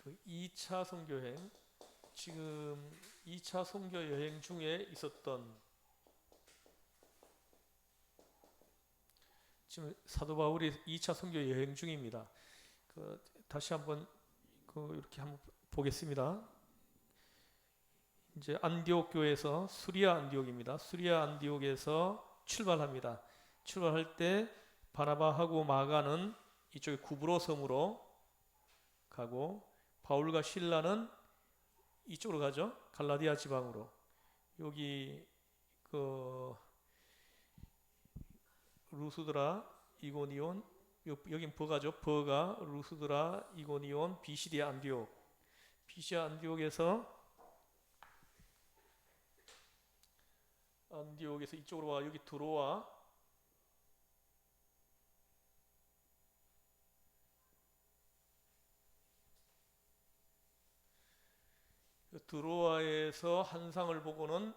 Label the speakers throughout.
Speaker 1: 그 2차 선교여행, 지금 2차 선교 여행 중에 있었던, 지금 사도 바울이 2차 선교 여행 중입니다. 다시 한번 이렇게 한번 보겠습니다. 이제 안디옥 교회에서 수리아 안디옥입니다. 수리아 안디옥에서 출발합니다. 출발할 때 바나바하고 마가는 이쪽에 구브로 섬으로 가고, 바울과 실라는 이쪽으로 가죠. 갈라디아 지방으로. 여기 그 루스드라, 이고니온, 여긴 버가죠. 버가, 루스드라, 이고니온, 비시디아 안디옥. 비시디아 안디옥에서 이쪽으로 와. 여기 들어와. 드로아에서 한상을 보고는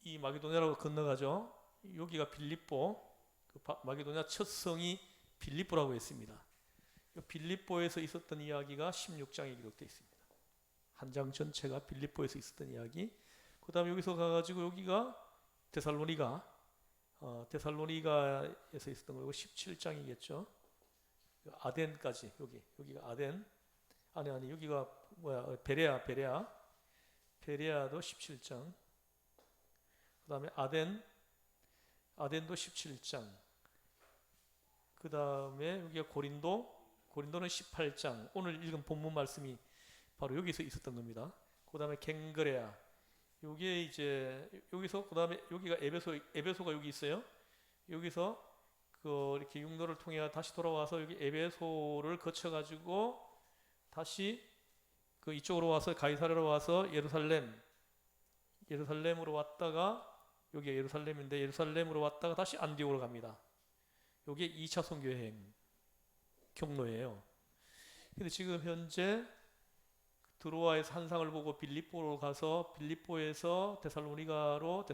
Speaker 1: 이 마게도냐로 건너가죠. 여기가 빌립보, 마게도냐 첫 성이 빌립보라고 했습니다. 빌립보에서 있었던 이야기가 16장에 기록되어 있습니다. 한 장 전체가 빌립보에서 있었던 이야기. 그 다음에 여기서 가가지고 여기가 데살로니가, 데살로니가에서 있었던 거고 17장이겠죠. 아덴까지, 여기가 아덴. 아니, 여기가 뭐야, 베레아도 17장. 그 다음에 아덴도 17장. 그 다음에 여기가 고린도는 18장. 오늘 읽은 본문 말씀이 바로 여기서 있었던 겁니다. 그 다음에 갱그레아. 요게 이제 여기서, 그 다음에 여기가 에베소가 여기 있어요. 여기서 이렇게 육로를 통해 다시 돌아와서 여기 에베소를 거쳐가지고 다시 이쪽으로 와서 가이사랴로 와서 예루살렘으로 왔다가, 여기가 예루살렘인데 예루살렘으로 왔다가 다시 안디옥으로 갑니다. 이게 2차 선교 여행 경로예요. 근데 지금 현재 드로아에서 한상을 보고 빌립보로 가서, 빌립보에서 데살로니가에서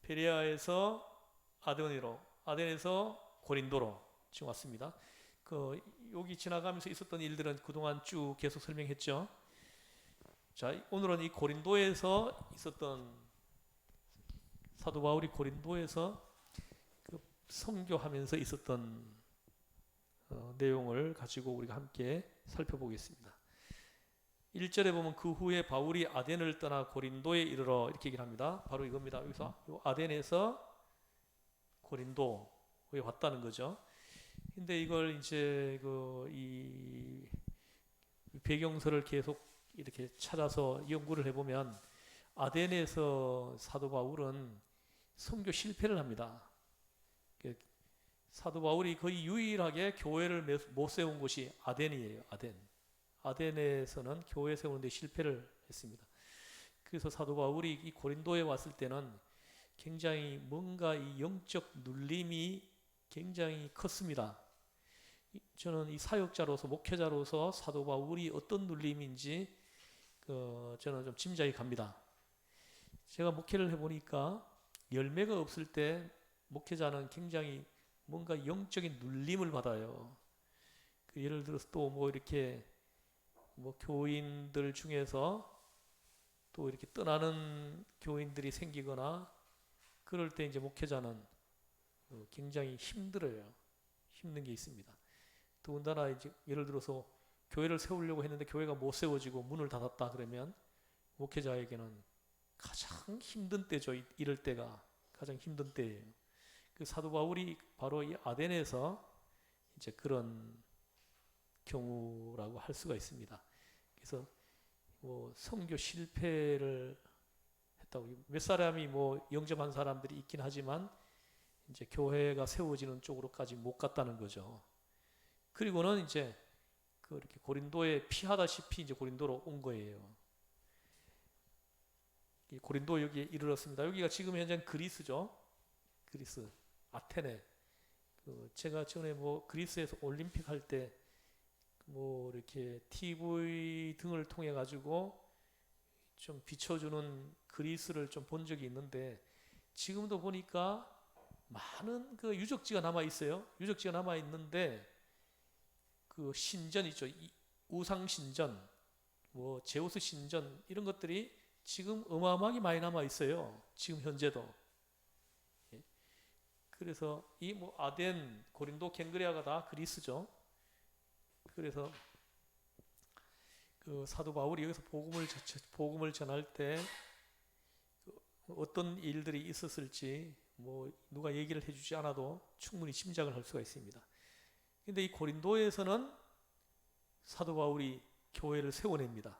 Speaker 1: 베레아에서 아덴에서 고린도로 지금 왔습니다. 여기 지나가면서 있었던 일들은 그동안 쭉 계속 설명했죠. 자, 오늘은 이 고린도에서 있었던, 사도 바울이 고린도에서 선교하면서 있었던 내용을 가지고 우리가 함께 살펴보겠습니다. 1절에 보면 그 후에 바울이 아덴을 떠나 고린도에 이르러, 이렇게 얘기를 합니다. 바로 이겁니다. 여기서 아덴에서 고린도에 왔다는 거죠. 근데 이걸 이제 이 배경서를 계속 이렇게 찾아서 연구를 해보면, 아덴에서 사도 바울은 선교 실패를 합니다. 사도 바울이 거의 유일하게 교회를 못 세운 곳이 아덴이에요. 아덴에서는 교회 세우는데 실패를 했습니다. 그래서 사도 바울이 이 고린도에 왔을 때는 굉장히 뭔가 이 영적 눌림이 굉장히 컸습니다. 저는 이 사역자로서, 목회자로서 사도 바울이 어떤 눌림인지 저는 좀 짐작이 갑니다. 제가 목회를 해보니까 열매가 없을 때 목회자는 굉장히 뭔가 영적인 눌림을 받아요. 예를 들어서 또 이렇게 교인들 중에서 또 이렇게 떠나는 교인들이 생기거나 그럴 때 이제 목회자는 굉장히 힘들어요. 힘든 게 있습니다. 더군다나 이제 예를 들어서 교회를 세우려고 했는데 교회가 못 세워지고 문을 닫았다 그러면 목회자에게는 가장 힘든 때죠. 이럴 때가 가장 힘든 때예요. 사도 바울이 바로 이 아덴에서 이제 그런 경우라고 할 수가 있습니다. 그래서 선교 실패를 했다고, 몇 사람이 영접한 사람들이 있긴 하지만 이제 교회가 세워지는 쪽으로까지 못 갔다는 거죠. 그리고는 이제 이렇게 고린도에 피하다시피 이제 고린도로 온 거예요. 고린도 여기에 이르렀습니다. 여기가 지금 현재 그리스죠. 그리스, 아테네. 제가 전에 그리스에서 올림픽 할 때 이렇게 TV 등을 통해 가지고 좀 비춰주는 그리스를 좀 본 적이 있는데, 지금도 보니까 많은 유적지가 남아 있어요. 유적지가 남아 있는데 그 신전 있죠. 우상 신전, 뭐 제우스 신전 이런 것들이 지금 어마어마하게 많이 남아 있어요. 지금 현재도. 예. 그래서 이 뭐 아덴, 고린도, 갱그레아가 다 그리스죠. 그래서 그 사도 바울이 여기서 복음을 전할 때 어떤 일들이 있었을지 뭐 누가 얘기를 해주지 않아도 충분히 짐작을 할 수가 있습니다. 근데 이 고린도에서는 사도 바울이 교회를 세워냅니다.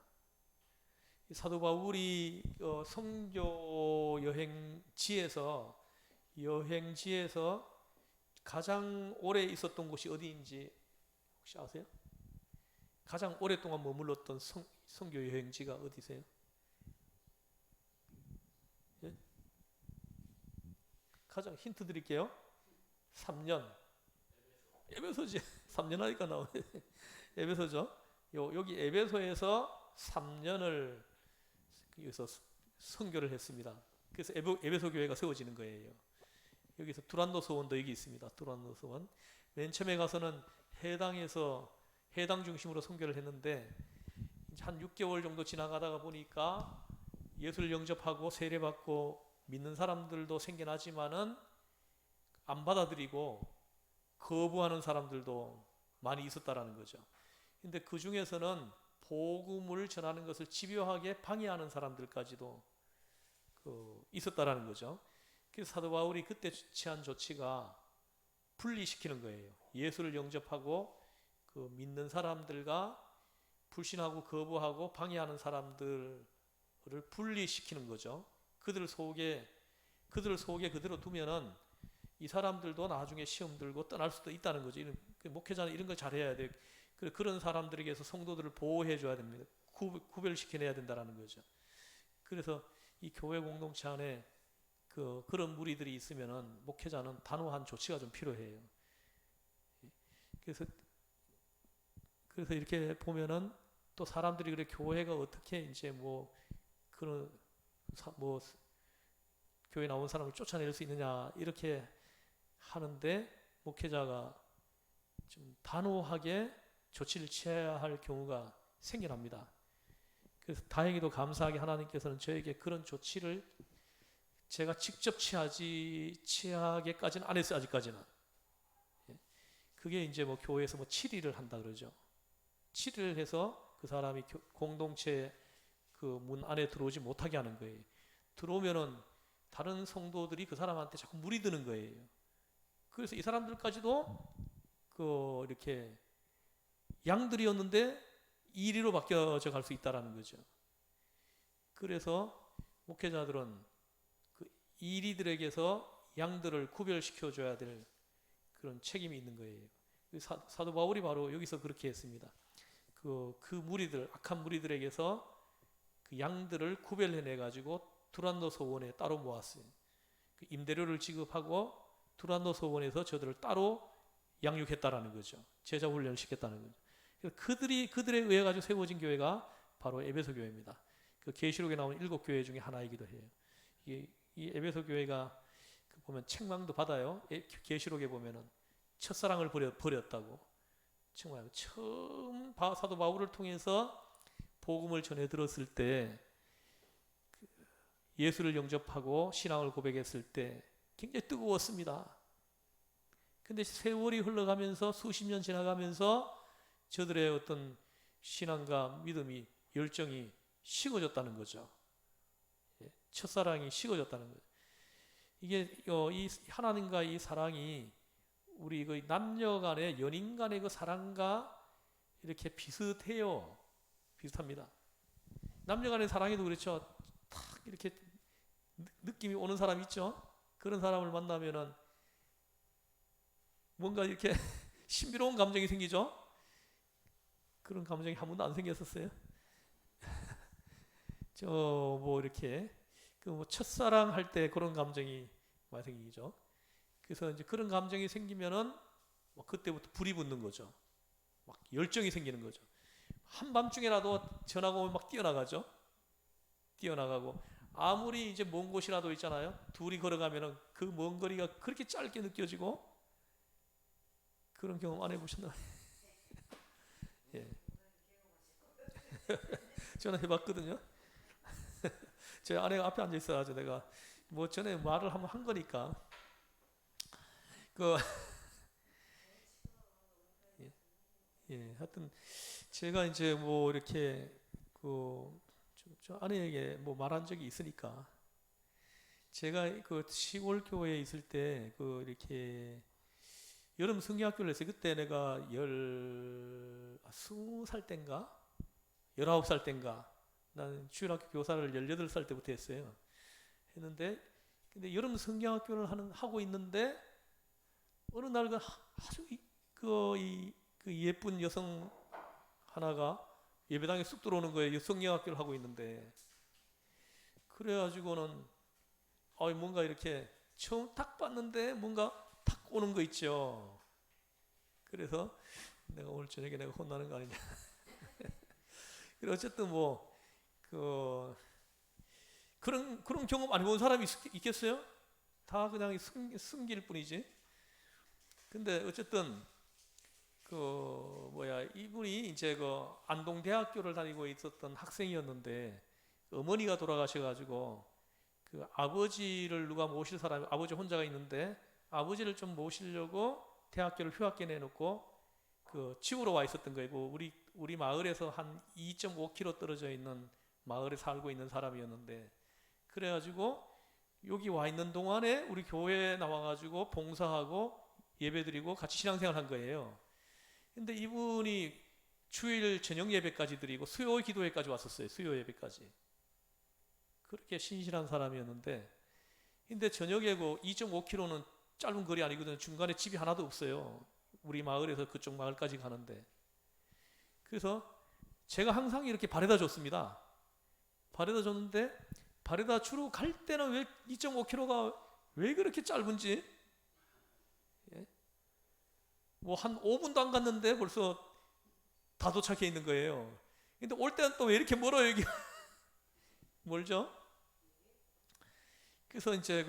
Speaker 1: 사도 바울이 선교 여행지에서 가장 오래 있었던 곳이 어디인지 혹시 아세요? 가장 오랫동안 머물렀던 선교 여행지가 어디세요? 예? 가장 힌트 드릴게요. 3년. 에베소지. 3년 하니까 나오네. 에베소죠. 여기 에베소에서 3년을 여기서 선교를 했습니다. 그래서 에베소 교회가 세워지는 거예요. 여기서 두란노 서원도 여기 있습니다. 두란노 서원. 맨 처음에 가서는 해당 중심으로 선교를 했는데 한 6개월 정도 지나가다가 보니까 예수를 영접하고 세례받고 믿는 사람들도 생겨나지만은 안 받아들이고 거부하는 사람들도 많이 있었다라는 거죠. 근데 그 중에서는 복음을 전하는 것을 집요하게 방해하는 사람들까지도 있었다라는 거죠. 그래서 사도 바울이 그때 취한 조치가 분리시키는 거예요. 예수를 영접하고 그 믿는 사람들과 불신하고 거부하고 방해하는 사람들을 분리시키는 거죠. 그들 속에 그대로 두면은 이 사람들도 나중에 시험 들고 떠날 수도 있다는 거죠. 목회자는 이런 걸 잘해야 돼. 그런 사람들에게서 성도들을 보호해 줘야 됩니다. 구별시켜내야 된다는 거죠. 그래서 이 교회 공동체 안에 그런 무리들이 있으면은 목회자는 단호한 조치가 좀 필요해요. 그래서 이렇게 보면은 또 사람들이 그래 교회가 어떻게 이제 뭐 교회 나온 사람을 쫓아낼 수 있느냐 이렇게 하는데 목회자가 좀 단호하게 조치를 취해야 할 경우가 생겨납니다. 그래서 다행히도 감사하게 하나님께서는 저에게 그런 조치를 제가 직접 취하게까지는 안 했어요. 아직까지는. 그게 이제 뭐 교회에서 뭐 7일을 한다 그러죠. 7일을 해서 그 사람이 공동체 그 문 안에 들어오지 못하게 하는 거예요. 들어오면은 다른 성도들이 그 사람한테 자꾸 물이 드는 거예요. 그래서 이 사람들까지도 이렇게 양들이었는데 이리로 바뀌어져 갈 수 있다라는 거죠. 그래서 목회자들은 그 이리들에게서 양들을 구별시켜 줘야 될 그런 책임이 있는 거예요. 사도 바울이 바로 여기서 그렇게 했습니다. 그 무리들, 악한 무리들에게서 그 양들을 구별해내 가지고 두란노 소원에 따로 모았어요. 그 임대료를 지급하고 두란노 소원에서 저들을 따로 양육했다라는 거죠. 제자 훈련을 시켰다는 거죠. 그들에 의해 가지고 세워진 교회가 바로 에베소 교회입니다. 그 계시록에 나오는 7교회 중에 하나이기도 해요. 이 에베소 교회가 보면 책망도 받아요. 계시록에 보면은 첫사랑을 버렸다고. 정말 처음 사도 바울을 통해서 복음을 전해 들었을 때 예수를 영접하고 신앙을 고백했을 때 굉장히 뜨거웠습니다. 근데 세월이 흘러가면서 수십 년 지나가면서 저들의 어떤 신앙과 믿음이 열정이 식어졌다는 거죠. 첫사랑이 식어졌다는 거죠. 이게 이 하나님과 이 사랑이 우리 그 남녀 간의 연인 간의 그 사랑과 이렇게 비슷해요. 비슷합니다. 남녀 간의 사랑에도 그렇죠. 탁 이렇게 느낌이 오는 사람 있죠. 그런 사람을 만나면은 뭔가 이렇게 신비로운 감정이 생기죠. 그런 감정이 한 번도 안 생겼었어요. 저 뭐 이렇게 그 뭐 첫사랑 할 때 그런 감정이 많이 생기죠. 그래서 이제 그런 감정이 생기면은 뭐 그때부터 불이 붙는 거죠. 막 열정이 생기는 거죠. 한밤중에라도 전화가 오면 막 뛰어나가죠. 뛰어나가고 아무리 이제 먼 곳이라도 있잖아요. 둘이 걸어가면은 그 먼 거리가 그렇게 짧게 느껴지고 그런 경험 안 해보셨나요? 예. 저는 해봤거든요. 제 아내가 앞에 앉아 있어가지고 내가 뭐 전에 말을 한번 한 거니까 그 예, 예, 하여튼 제가 이제 뭐 이렇게 저 아내에게 뭐 말한 적이 있으니까 제가 그 시골 교회에 있을 때 그 이렇게 여름 성경학교를 했어요. 그때 내가 20살 땐가 19살 땐가 나는 주일학교 교사를 18살 때부터 했어요. 했는데 근데 여름 성경학교를 하고 있는데 어느 날 그 아주 그 예쁜 여성 하나가 예배당에 쑥 들어오는 거예요. 성경학교를 하고 있는데 그래가지고는 뭔가 이렇게 처음 딱 봤는데 뭔가 탁 오는 거 있죠. 그래서 내가 오늘 저녁에 내가 혼나는 거 아니냐. 그래 어쨌든 뭐 그런 경험 안 해본 사람이 있겠어요? 다 그냥 숨길 뿐이지. 근데 어쨌든 이분이 이제 그 안동대학교를 다니고 있었던 학생이었는데 어머니가 돌아가셔가지고 그 아버지를 누가 모실 사람이 아버지 혼자가 있는데 아버지를 좀 모시려고 대학교를 휴학계 내놓고 그 지구로 와 있었던 거예요. 우리 마을에서 한 2.5km 떨어져 있는 마을에 살고 있는 사람이었는데 그래가지고 여기 와 있는 동안에 우리 교회에 나와가지고 봉사하고 예배드리고 같이 신앙생활 한 거예요. 근데 이분이 주일 저녁 예배까지 드리고 수요 기도회까지 왔었어요. 수요 예배까지. 그렇게 신실한 사람이었는데 근데 저녁에 그 2.5km는 짧은 거리 아니거든요. 중간에 집이 하나도 없어요. 우리 마을에서 그쪽 마을까지 가는데 그래서 제가 항상 이렇게 바래다 줬습니다. 바래다 줬는데 바래다 주러 갈 때는 왜 2.5km가 왜 그렇게 짧은지 뭐 한 5분도 안 갔는데 벌써 다 도착해 있는 거예요. 근데 올 때는 또 왜 이렇게 멀어요 여기 멀죠? 그래서 이제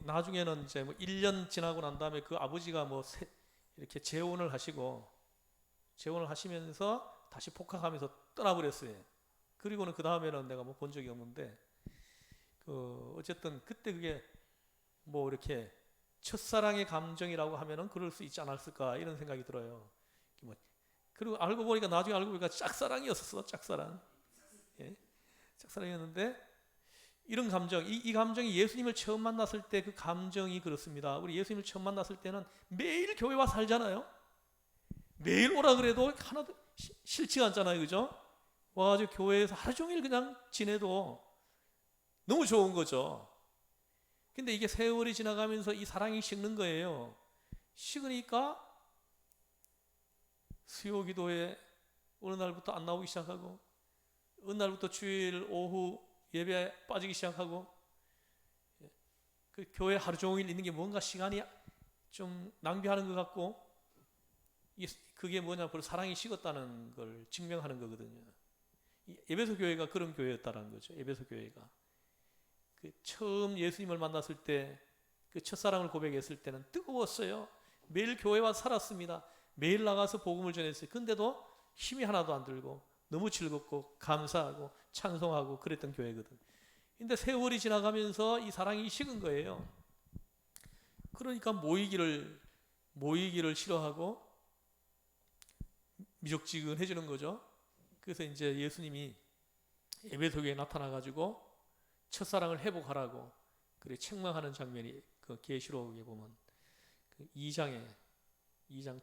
Speaker 1: 나중에는 이제 뭐 1년 지나고 난 다음에 그 아버지가 이렇게 재혼을 하시면서 다시 복학하면서 떠나버렸어요. 그리고는 그 다음에는 내가 뭐 본 적이 없는데 어쨌든 그때 그게 뭐 이렇게 첫사랑의 감정이라고 하면은 그럴 수 있지 않았을까 이런 생각이 들어요. 그리고 나중에 알고 보니까 짝사랑이었었어. 짝사랑. 예? 짝사랑이었는데 이런 감정, 이 감정이 예수님을 처음 만났을 때 그 감정이 그렇습니다. 우리 예수님을 처음 만났을 때는 매일 교회 와 살잖아요. 매일 오라 그래도 하나도 싫지가 않잖아요. 그죠? 와가지고 교회에서 하루 종일 그냥 지내도 너무 좋은 거죠. 근데 이게 세월이 지나가면서 이 사랑이 식는 거예요. 식으니까 수요 기도에 어느 날부터 안 나오기 시작하고 어느 날부터 주일 오후 예배에 빠지기 시작하고 그 교회 하루 종일 있는 게 뭔가 시간이 좀 낭비하는 것 같고 그게 뭐냐 바로 사랑이 식었다는 걸 증명하는 거거든요. 에베소 교회가 그런 교회였다는 거죠. 에베소 교회가 처음 예수님을 만났을 때 그 첫사랑을 고백했을 때는 뜨거웠어요. 매일 교회 와 살았습니다. 매일 나가서 복음을 전했어요. 근데도 힘이 하나도 안 들고 너무 즐겁고 감사하고 찬송하고 그랬던 교회거든. 근데 세월이 지나가면서 이 사랑이 식은 거예요. 그러니까 모이기를 싫어하고 미적지근해지는 거죠. 그래서 이제 예수님이 에베소 교회에 나타나 가지고 첫사랑을 회복하라고 그래 책망하는 장면이 그 계시록에 보면 그 2장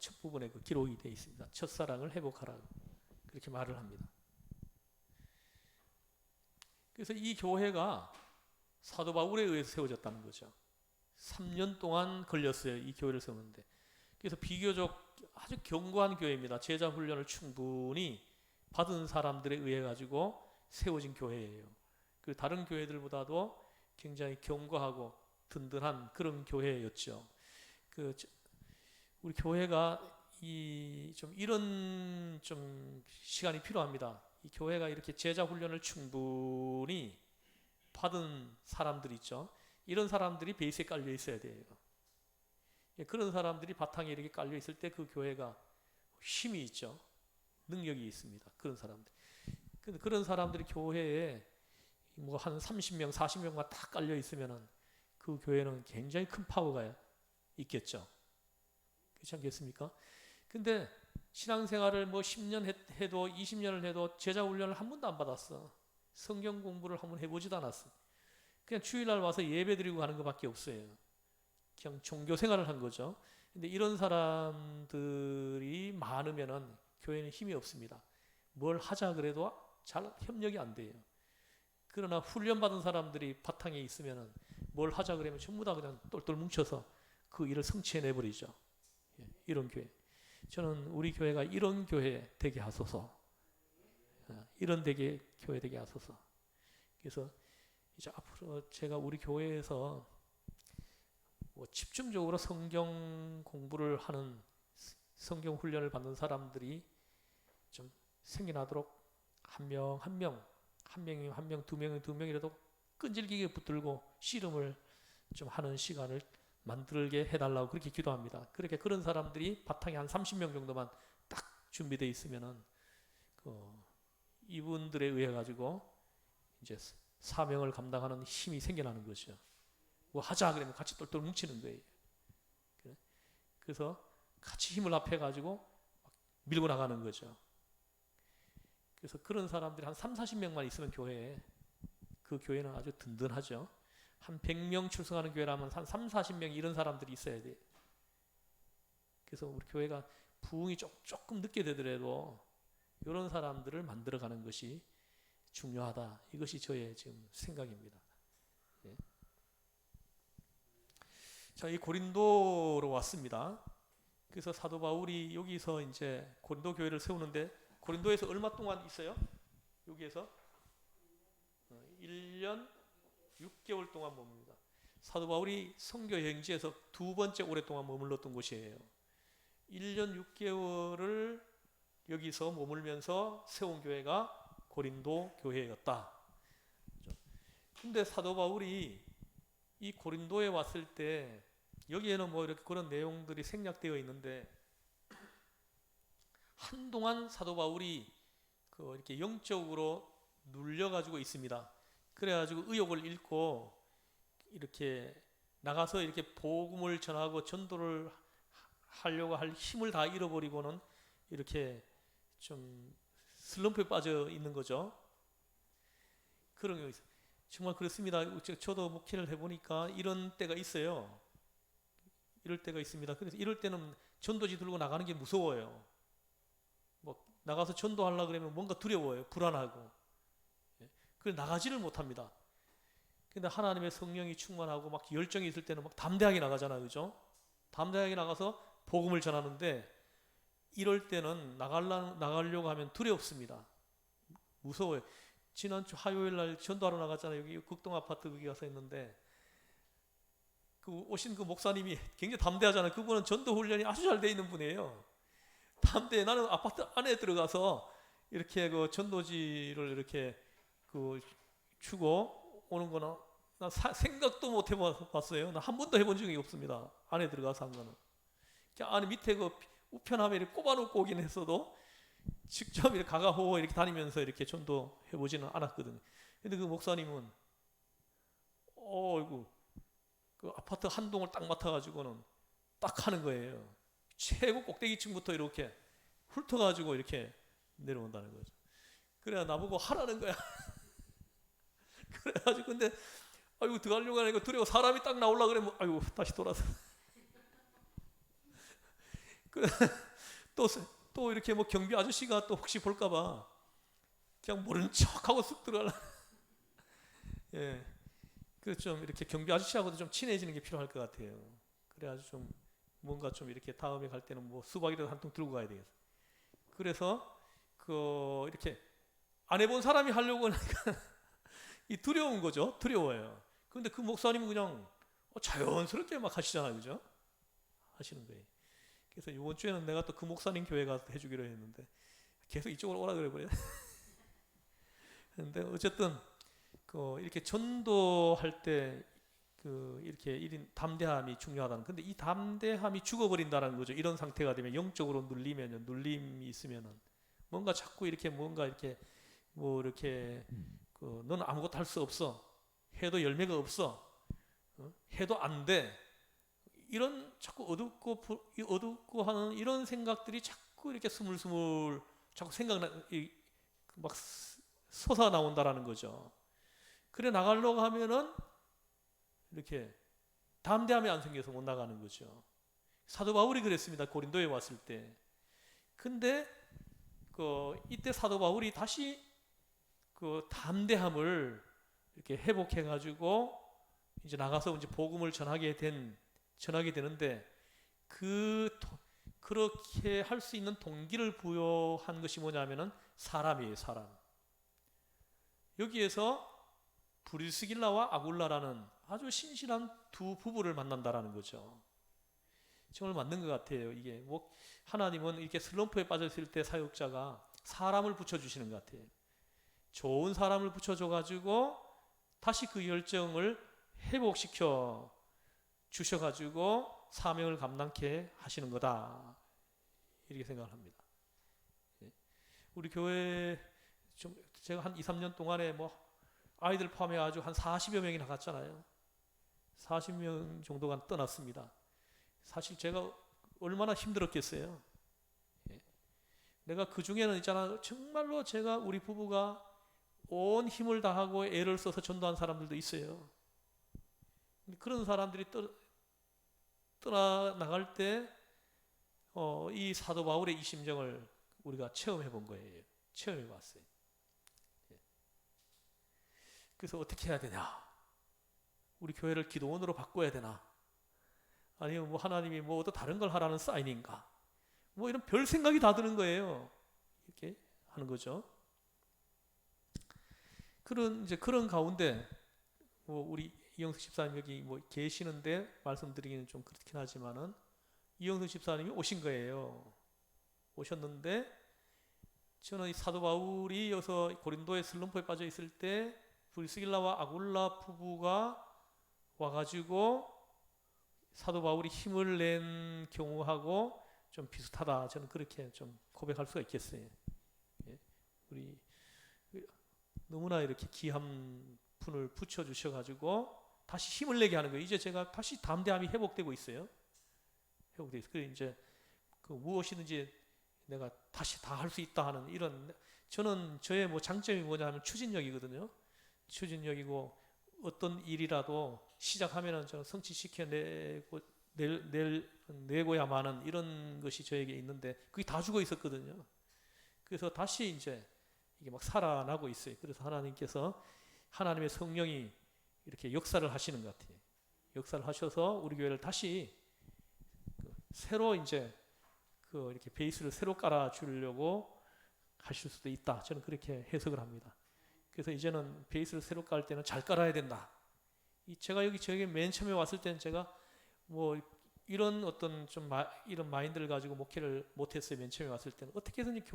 Speaker 1: 첫 부분에 그 기록이 되어 있습니다. 첫사랑을 회복하라고 그렇게 말을 합니다. 그래서 이 교회가 사도 바울에 의해서 세워졌다는 거죠. 3년 동안 걸렸어요. 이 교회를 세우는데. 그래서 비교적 아주 견고한 교회입니다. 제자 훈련을 충분히 받은 사람들에 의해 가지고 세워진 교회예요. 그 다른 교회들보다도 굉장히 견고하고 든든한 그런 교회였죠. 우리 교회가 이런 시간이 필요합니다. 이 교회가 이렇게 제자 훈련을 충분히 받은 사람들 있죠. 이런 사람들이 베이스에 깔려 있어야 돼요. 그런 사람들이 바탕에 이렇게 깔려 있을 때 그 교회가 힘이 있죠. 능력이 있습니다. 그런 사람들. 근데 그런 사람들이 교회에 뭐 한 30명, 40명만 딱 깔려 있으면은 그 교회는 굉장히 큰 파워가 있겠죠. 그렇지 않겠습니까? 근데 신앙생활을 뭐 10년 해도 20년을 해도 제자 훈련을 한 번도 안 받았어. 성경 공부를 한번 해보지도 않았어. 그냥 주일날 와서 예배 드리고 가는 것밖에 없어요. 그냥 종교 생활을 한 거죠. 근데 이런 사람들이 많으면은 교회는 힘이 없습니다. 뭘 하자 그래도 잘 협력이 안 돼요. 그러나 훈련받은 사람들이 바탕에 있으면은 뭘 하자 그러면 전부 다 그냥 똘똘 뭉쳐서 그 일을 성취해내 버리죠. 이런 교회. 저는 우리 교회가 이런 교회 되게 하소서. 이런 교회 되게 하소서. 그래서 이제 앞으로 제가 우리 교회에서 뭐 집중적으로 성경 공부를 하는 성경 훈련을 받는 사람들이 좀 생겨나도록 한 명 한 명, 한 명이면 한 명, 두 명이면 두 명이라도 끈질기게 붙들고 씨름을 좀 하는 시간을 만들게 해달라고 그렇게 기도합니다. 그렇게 그런 사람들이 바탕에 한 30명 정도만 딱 준비되어 있으면은 이분들에 의해 가지고 이제 사명을 감당하는 힘이 생겨나는 거죠. 뭐 하자 그러면 같이 똘똘 뭉치는 거예요. 그래서 같이 힘을 합해 가지고 밀고 나가는 거죠. 그래서 그런 사람들이 한 3, 40명만 있으면 교회에 그 교회는 아주 든든하죠. 한 100명 출석하는 교회라면 한 3, 40명 이런 사람들이 있어야 돼요. 그래서 우리 교회가 부흥이 조금 늦게 되더라도 이런 사람들을 만들어가는 것이 중요하다. 이것이 저의 지금 생각입니다. 예. 자, 이 고린도로 왔습니다. 그래서 사도 바울이 여기서 이제 고린도 교회를 세우는데 고린도에서 얼마 동안 있어요? 여기에서 1년 6개월 동안 머뭅니다. 사도 바울이 선교 여행지에서 두 번째 오랫동안 머물렀던 곳이에요. 1년 6개월을 여기서 머물면서 세운 교회가 고린도 교회였다. 근데 사도 바울이 이 고린도에 왔을 때 여기에는 뭐 이렇게 그런 내용들이 생략되어 있는데 한동안 사도 바울이 이렇게 영적으로 눌려가지고 있습니다. 그래가지고 의욕을 잃고 이렇게 나가서 이렇게 복음을 전하고 전도를 하려고 할 힘을 다 잃어버리고는 이렇게 좀 슬럼프에 빠져 있는 거죠. 그런 경우 있어요. 정말 그렇습니다. 저도 목회를 해보니까 이런 때가 있어요. 이럴 때가 있습니다. 그래서 이럴 때는 전도지 들고 나가는 게 무서워요. 뭐 나가서 전도하려고 그러면 뭔가 두려워요. 불안하고. 그래서 나가지를 못합니다. 근데 하나님의 성령이 충만하고 막 열정이 있을 때는 막 담대하게 나가잖아요. 그죠? 담대하게 나가서 복음을 전하는데 이럴 때는 나가려고 하면 두렵습니다. 무서워요. 지난주 화요일 날 전도하러 나갔잖아요. 여기 극동 아파트 거기 가서 했는데 그 오신 그 목사님이 굉장히 담대하잖아요. 그분은 전도 훈련이 아주 잘 돼 있는 분이에요. 담대해. 나는 아파트 안에 들어가서 이렇게 그 전도지를 이렇게 주고 오는 거는 나 생각도 못 해봤어요. 나 한 번도 해본 적이 없습니다. 안에 들어가서 한 거는. 안에 밑에 그 우편함에 이렇게 꼽아놓고 오긴 했어도 직접 이렇게 가가호호 이렇게 다니면서 이렇게 전도 해보지는 않았거든요. 근데 그 목사님은 이거 그 아파트 한 동을 딱 맡아가지고는 딱 하는 거예요. 최고 꼭대기층부터 이렇게 훑어가지고 이렇게 내려온다는 거죠. 그래야 나보고 하라는 거야. 그래가지고 근데 아이고 들어가려고 하니까 두려워. 사람이 딱 나오려고 그러면 아이고 다시 돌아서 또 이렇게 뭐 경비 아저씨가 또 혹시 볼까봐 그냥 모르는 척하고 쑥 들어가려. 예, 그래서 좀 이렇게 경비 아저씨하고도 좀 친해지는 게 필요할 것 같아요. 그래가지고 좀 뭔가 좀 이렇게 다음에 갈 때는 뭐 수박이라도 한 통 들고 가야 되겠어. 그래서 이렇게 안 해본 사람이 하려고 하니까 이 두려운 거죠. 두려워요. 그런데 그 목사님은 그냥 자연스럽게 막 하시잖아요, 그죠? 하시는 거예요. 그래서 이번 주에는 내가 또 그 목사님 교회 가서 해주기로 했는데 계속 이쪽으로 오라 그래 버려. 근데 어쨌든 이렇게 전도할 때 이렇게 이런 담대함이 중요하다는. 근데 이 담대함이 죽어버린다는 거죠. 이런 상태가 되면 영적으로 눌림이 있으면은 뭔가 자꾸 이렇게 뭔가 이렇게 뭐 이렇게 너는 아무것도 할 수 없어. 해도 열매가 없어. 해도 안 돼. 이런 자꾸 어둡고 하는 이런 생각들이 자꾸 이렇게 스물스물 자꾸 막 솟아 나온다라는 거죠. 그래 나가려고 하면은 이렇게 담대함이 안 생겨서 못 나가는 거죠. 사도 바울이 그랬습니다. 고린도에 왔을 때. 근데 이때 사도 바울이 다시 그 담대함을 이렇게 회복해 가지고 이제 나가서 이제 복음을 전하게 되는데 그렇게 할 수 있는 동기를 부여한 것이 뭐냐면은 사람이에요, 사람. 여기에서 브리스길라와 아굴라라는 아주 신실한 두 부부를 만난다라는 거죠. 정말 맞는 것 같아요. 이게 뭐 하나님은 이렇게 슬럼프에 빠졌을 때 사역자가 사람을 붙여주시는 것 같아요. 좋은 사람을 붙여줘가지고 다시 그 열정을 회복시켜 주셔가지고 사명을 감당케 하시는 거다. 이렇게 생각을 합니다. 우리 교회 제가 한 2, 3년 동안에 뭐 아이들 포함해 가지고 한 40여 명이 나갔잖아요. 40명 정도가 떠났습니다. 사실 제가 얼마나 힘들었겠어요. 내가 그 중에는 있잖아, 정말로 우리 부부가 온 힘을 다하고 애를 써서 전도한 사람들도 있어요. 그런 사람들이 떠나나갈 때 이 사도 바울의 이 심정을 우리가 체험해 본 거예요. 체험해 봤어요. 그래서 어떻게 해야 되냐? 우리 교회를 기도원으로 바꿔야 되나? 아니면 뭐 하나님이 뭐 또 다른 걸 하라는 사인인가? 뭐 이런 별 생각이 다 드는 거예요. 이렇게 하는 거죠. 그런 가운데 뭐 우리 이영숙 집사님 여기 뭐 계시는데 말씀드리기는 좀 그렇긴 하지만은 이영숙 집사님이 오신 거예요. 오셨는데 저는 이 사도 바울이 여기서 고린도의 슬럼프에 빠져 있을 때 브리스길라와 아굴라 부부가 와가지고 사도 바울이 힘을 낸 경우하고 좀 비슷하다. 저는 그렇게 좀 고백할 수가 있겠어요. 우리 너무나 이렇게 귀한 분을 붙여주셔가지고 다시 힘을 내게 하는 거예요. 이제 제가 다시 담대함이 회복되고 있어요. 회복되고 있어요. 그래서 이제 무엇이든지 내가 다시 다 할 수 있다 하는 저는 저의 뭐 장점이 뭐냐 하면 추진력이거든요. 추진력이고 어떤 일이라도 시작하면은 저는 내고야만은 이런 것이 저에게 있는데 그게 다 죽어 있었거든요. 그래서 다시 이제 이게 막 살아나고 있어요. 그래서 하나님의 성령이 이렇게 역사를 하시는 것 같아요. 역사를 하셔서 우리 교회를 다시 새로 이제 이렇게 베이스를 새로 깔아 주려고 하실 수도 있다. 저는 그렇게 해석을 합니다. 그래서 이제는 베이스를 새로 깔 때는 잘 깔아야 된다. 제가 저에게 맨 처음에 왔을 때는 제가 뭐 이런 어떤 이런 마인드를 가지고 목회를 못했어요. 맨 처음에 왔을 때는 어떻게 해서든지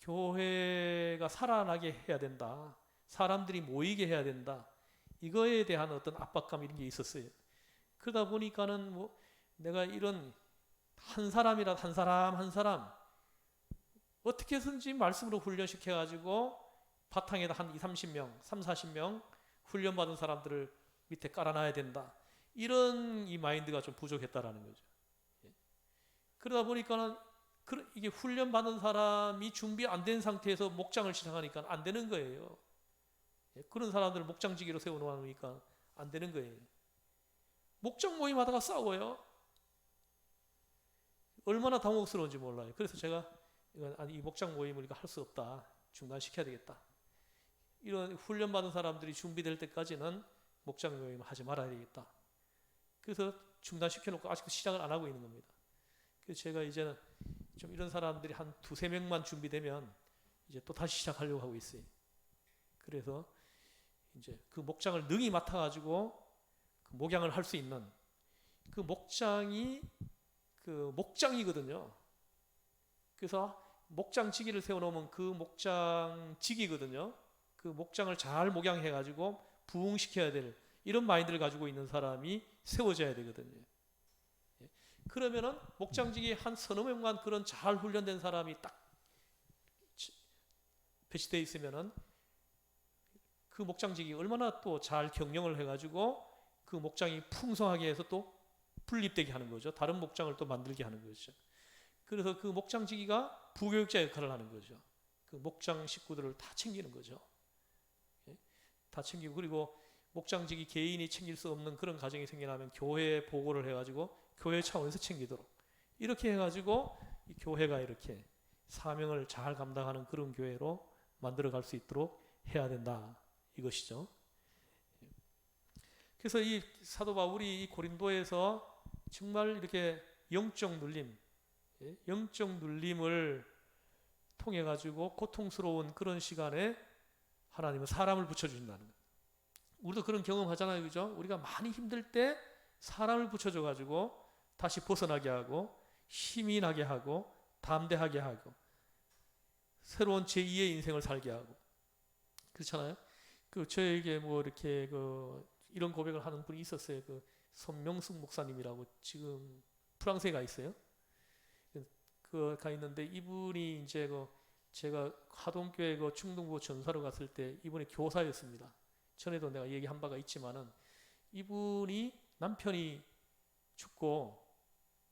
Speaker 1: 교회가 살아나게 해야 된다. 사람들이 모이게 해야 된다. 이거에 대한 어떤 압박감 이런 게 있었어요. 그러다 보니까는 뭐 내가 이런 한 사람 어떻게 해서든지 말씀으로 훈련시켜 가지고 바탕에다 한 30명, 40명 훈련받은 사람들을 밑에 깔아놔야 된다. 이런 이 마인드가 좀 부족했다라는 거죠. 그러다 보니까는 이게 훈련받은 사람이 준비 안 된 상태에서 목장을 시작하니까 안 되는 거예요. 그런 사람들을 목장지기로 세워놓으니까 안 되는 거예요. 목장 모임 하다가 싸워요. 얼마나 당혹스러운지 몰라요. 그래서 제가 이 목장 모임을 할 수 없다. 중단시켜야 되겠다. 이런 훈련받은 사람들이 준비될 때까지는 목장 모임을 하지 말아야 되겠다. 그래서 중단시켜놓고 아직도 시작을 안 하고 있는 겁니다. 그래서 제가 이제는 좀 이런 사람들이 한 2, 3명만 준비되면 이제 또 다시 시작하려고 하고 있어요. 그래서 이제 그 목장을 능히 맡아가지고 그 목양을 할 수 있는 그 목장이거든요. 그래서 목장지기를 세워놓으면 그 목장지기거든요. 그 목장을 잘 목양해가지고 부흥시켜야 될 이런 마인드를 가지고 있는 사람이 세워져야 되거든요. 그러면은 목장직이 한 서너 명만 그런 잘 훈련된 사람이 딱 배치되어 있으면은 그 목장직이 얼마나 또 잘 경영을 해가지고 그 목장이 풍성하게 해서 또 분립되게 하는 거죠. 다른 목장을 또 만들게 하는 거죠. 그래서 그 목장지기가 부교육자 역할을 하는 거죠. 그 목장 식구들을 다 챙기는 거죠. 예? 다 챙기고, 그리고 목장지기 개인이 챙길 수 없는 그런 가정이 생겨나면 교회에 보고를 해가지고 교회 차원에서 챙기도록, 이렇게 해가지고 이 교회가 이렇게 사명을 잘 감당하는 그런 교회로 만들어갈 수 있도록 해야 된다, 이것이죠. 그래서 이 사도 바울이 이 고린도에서 정말 이렇게 영적 눌림, 영적 눌림을 통해 가지고 고통스러운 그런 시간에 하나님은 사람을 붙여주신다는 거예요. 우리도 그런 경험 하잖아요, 그죠? 우리가 많이 힘들 때 사람을 붙여줘 가지고 다시 벗어나게 하고 힘이 나게 하고 담대하게 하고 새로운 제2의 인생을 살게 하고, 그렇잖아요. 그 저에게 뭐 이렇게 이런 고백을 하는 분이 있었어요. 그 손명숙 목사님이라고 지금 프랑스에 가 있어요. 가 있는데 이분이 이제 제가 하동교회 충동부 전사로 갔을 때 이분이 교사였습니다. 전에도 내가 얘기한 바가 있지만은 이분이 남편이 죽고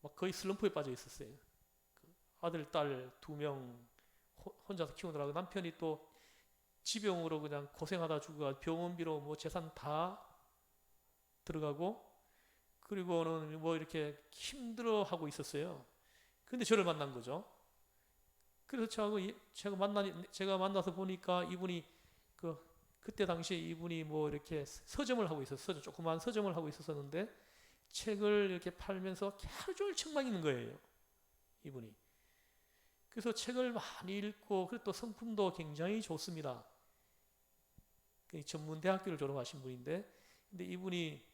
Speaker 1: 막 거의 슬럼프에 빠져 있었어요. 아들, 딸 2명 혼자서 키우느라고, 남편이 또 지병으로 그냥 고생하다 죽어가 병원비로 뭐 재산 다 들어가고, 그리고는 뭐 이렇게 힘들어하고 있었어요. 근데 저를 만난 거죠. 그래서 제가 만나서 보니까 이분이 그때 당시에 이분이 뭐 이렇게 서점을 하고 있었어요. 조그만 서점을 하고 있었는데 책을 이렇게 팔면서 하루 종일 책만 읽는 거예요, 이분이. 그래서 책을 많이 읽고, 그리고 또 성품도 굉장히 좋습니다. 전문 대학교를 졸업하신 분인데, 근데 이분이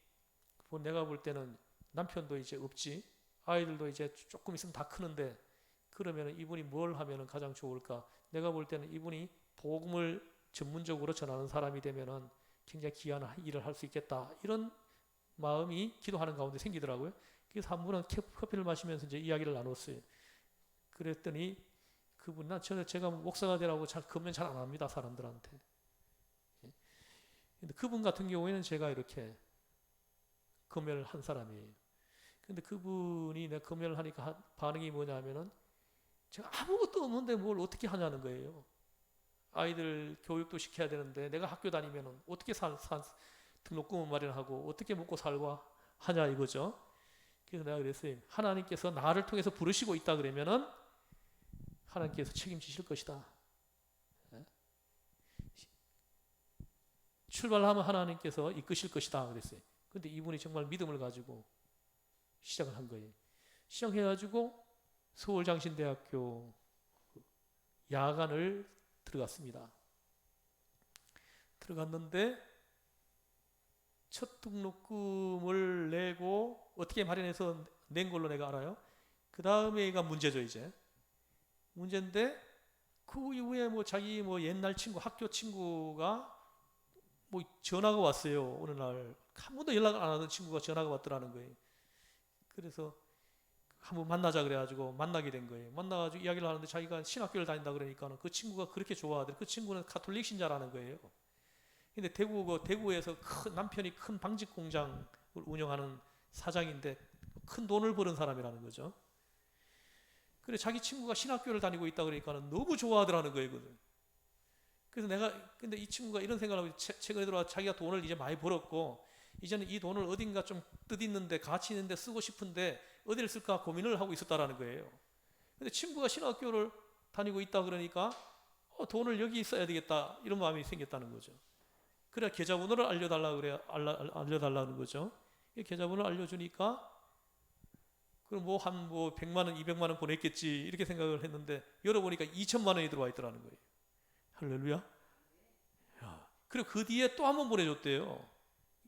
Speaker 1: 내가 볼 때는 남편도 이제 없지, 아이들도 이제 조금 있으면 다 크는데, 그러면 이분이 뭘 하면 가장 좋을까? 내가 볼 때는 이분이 복음을 전문적으로 전하는 사람이 되면은 굉장히 귀한 일을 할 수 있겠다, 이런 마음이 기도하는 가운데 생기더라고요. 그래서 한 분은 커피를 마시면서 이제 이야기를 나눴어요. 그랬더니 그분은 제가 목사가 되라고 금면 잘 안 합니다, 사람들한테. 근데 그분 같은 경우에는 제가 이렇게 금연을 한 사람이에요. 근데 그분이 내가 금연을 하니까 반응이 뭐냐면은 제가 아무것도 없는데 뭘 어떻게 하냐는 거예요. 아이들 교육도 시켜야 되는데 내가 학교 다니면은 어떻게 등록금을 마련하고 어떻게 먹고 살고 하냐, 이거죠. 그래서 내가 그랬어요. 하나님께서 나를 통해서 부르시고 있다 그러면은 하나님께서 책임지실 것이다. 출발하면 하나님께서 이끄실 것이다 그랬어요. 근데 이분이 정말 믿음을 가지고 시작을 한 거예요. 시작해가지고 서울장신대학교 야간을 들어갔습니다. 들어갔는데 첫 등록금을 내고 어떻게 마련해서 낸 걸로 내가 알아요. 그 다음에가 문제죠, 이제. 문제인데 그 이후에 뭐 자기 옛날 친구, 학교 친구가 전화가 왔어요. 어느 날 한 번도 연락을 안 하던 친구가 전화가 왔더라는 거예요. 그래서 한번 만나자 그래가지고 만나게 된 거예요. 만나가지고 이야기를 하는데 자기가 신학교를 다닌다 그러니까 그 친구가 그렇게 좋아하더래. 그 친구는 가톨릭 신자라는 거예요. 근데 대구에서 남편이 큰 방직 공장을 운영하는 사장인데 큰 돈을 버는 사람이라는 거죠. 그래 자기 친구가 신학교를 다니고 있다 그러니까 너무 좋아하더라는 거예요. 그래서 근데 이 친구가 이런 생각을 하고 최근에 들어와 자기가 돈을 이제 많이 벌었고 이제는 이 돈을 어딘가 좀 뜻있는데 가치 있는데 쓰고 싶은데 어디를 쓸까 고민을 하고 있었다라는 거예요. 근데 친구가 신학교를 다니고 있다 그러니까 돈을 여기 써야 되겠다, 이런 마음이 생겼다는 거죠. 그래 계좌번호를 알려달라는 거죠. 계좌번호를 알려주니까 그럼 한 100만 원, 200만 원 보냈겠지, 이렇게 생각을 했는데 열어보니까 2천만 원이 들어와 있더라는 거예요. 할렐루야. 그리고 그 뒤에 또 한 번 보내줬대요.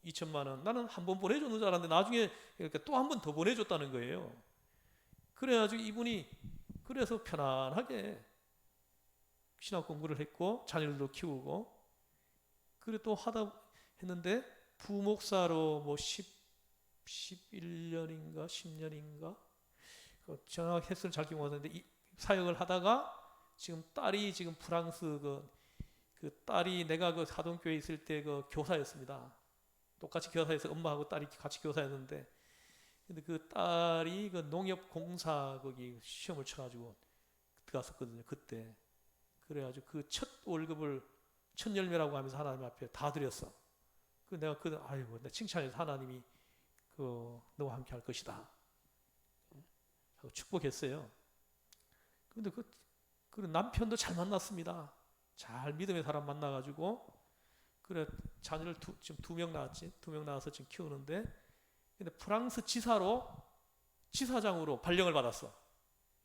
Speaker 1: 2천만 원. 나는 한 번 보내줬는 줄 알았는데 나중에 또 한 번 더 보내줬다는 거예요. 그래가지고 이분이 그래서 편안하게 신학 공부를 했고 자녀들도 키우고 그래 또 하다 했는데 부목사로 11년인가 10년인가 정확 횟수를 잘 기억하는데 사역을 하다가 지금 딸이 지금 프랑스 그 딸이 내가 그 사동교회에 있을 때 그 교사였습니다. 똑같이 교사에서 엄마하고 딸이 같이 교사였는데, 근데 그 딸이 그 농협공사 거기 시험을 쳐가지고 들어갔었거든요. 그때 그래가지고 그 첫 월급을 첫 열매라고 하면서 하나님 앞에 다 드렸어. 그 내가 그 아이고 내 칭찬해서 하나님이 그 너와 함께 할 것이다 하고 축복했어요. 근데 그 남편도 잘 만났습니다. 잘 믿음의 사람 만나가지고 그래 자녀를 지금 2명 낳았지. 2명 낳아서 지금 키우는데, 근데 프랑스 지사장으로 발령을 받았어.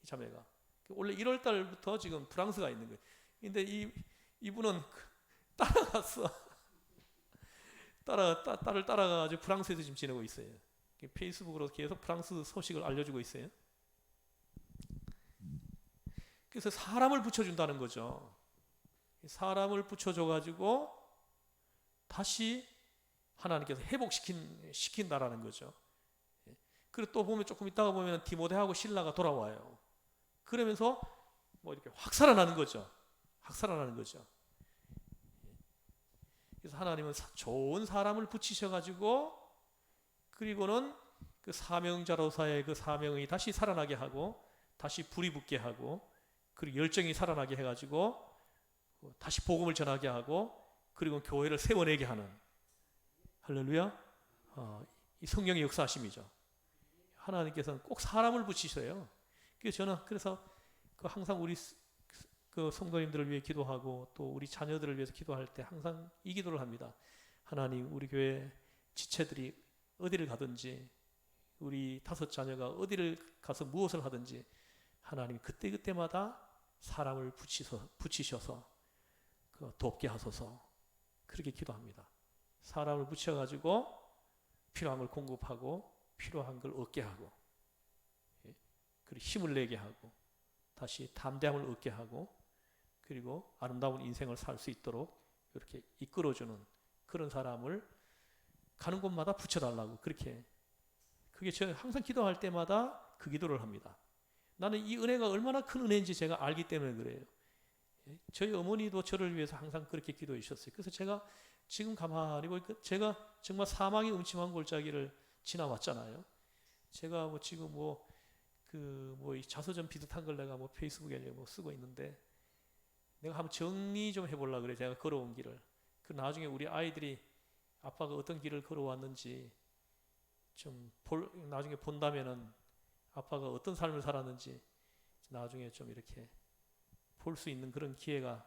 Speaker 1: 이 자매가 원래 1월 달부터 지금 프랑스가 있는 거예요. 근데 이분은 따라갔어. 딸을 따라가지고 프랑스에서 지금 지내고 있어요. 페이스북으로 계속 프랑스 소식을 알려주고 있어요. 그래서 사람을 붙여준다는 거죠. 사람을 붙여줘가지고 다시 하나님께서 회복시킨다라는 거죠. 그리고 또 보면 조금 있다가 보면 디모데하고 실라가 돌아와요. 그러면서 뭐 이렇게 확 살아나는 거죠. 확 살아나는 거죠. 그래서 하나님은 좋은 사람을 붙이셔가지고 그리고는 그 사명자로서의 그 사명이 다시 살아나게 하고 다시 불이 붙게 하고 그리고 열정이 살아나게 해가지고 다시 복음을 전하게 하고 그리고 교회를 세워내게 하는, 할렐루야. 이 성령의 역사하심이죠. 하나님께서는 꼭 사람을 붙이셔요. 그래서 저는 그 항상 우리 그 성도님들을 위해 기도하고 또 우리 자녀들을 위해서 기도할 때 항상 이 기도를 합니다. 하나님, 우리 교회 지체들이 어디를 가든지 우리 5 자녀가 어디를 가서 무엇을 하든지 하나님 그때그때마다 사람을 붙이셔서 돕게 하소서. 그렇게 기도합니다. 사람을 붙여가지고 필요한 걸 공급하고 필요한 걸 얻게 하고 그리고 힘을 내게 하고 다시 담대함을 얻게 하고 그리고 아름다운 인생을 살 수 있도록 이렇게 이끌어주는 그런 사람을 가는 곳마다 붙여달라고 그게 제가 항상 기도할 때마다 그 기도를 합니다. 나는 이 은혜가 얼마나 큰 은혜인지 제가 알기 때문에 그래요. 저희 어머니도 저를 위해서 항상 그렇게 기도해 주셨어요. 그래서 제가 지금 가만히 보니까 제가 정말 사망의 음침한 골짜기를 지나왔잖아요. 제가 뭐 지금 이 자서전 비슷한 걸 내가 페이스북에 쓰고 있는데 내가 한번 정리 좀 해보려고 그래. 제가 걸어온 길을. 그 나중에 우리 아이들이 아빠가 어떤 길을 걸어왔는지 나중에 본다면은 아빠가 어떤 삶을 살았는지 나중에 좀 이렇게 볼 수 있는 그런 기회가